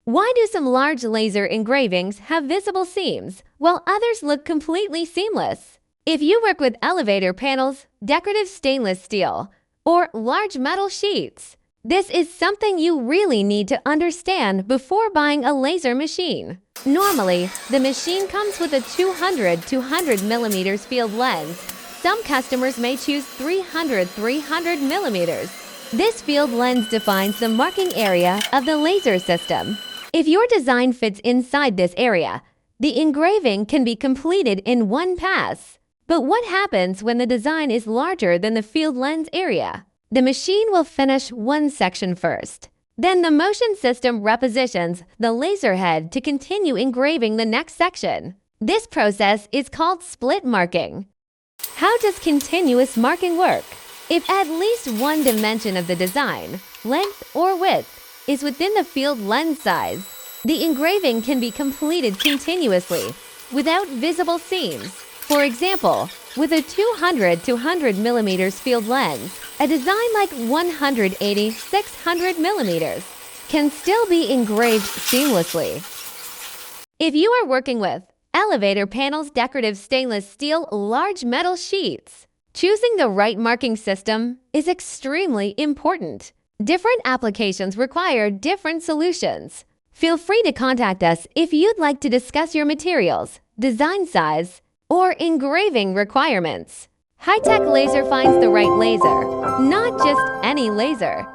Why do some large laser engravings have visible seams, while others look completely seamless? If you work with elevator panels, decorative stainless steel, or large metal sheets, this is something you really need to understand before buying a laser machine. Normally, the machine comes with a 200 millimeters field lens. Some customers may choose 300 millimeters. This field lens defines the marking area of the laser system. If your design fits inside this area, the engraving can be completed in one pass. But what happens when the design is larger than the field lens area? The machine will finish one section first. Then the motion system repositions the laser head to continue engraving the next section. This process is called split marking. How does continuous marking work? If at least one dimension of the design, length or width, is within the field lens size, the engraving can be completed continuously without visible seams. For example, with a 200 millimeters field lens, a design like 600 millimeters can still be engraved seamlessly. If you are working with elevator panels, decorative stainless steel, large metal sheets, choosing the right marking system is extremely important. Different applications require different solutions. Feel free to contact us if you'd like to discuss your materials, design size, or engraving requirements. High-tech laser finds the right laser, not just any laser.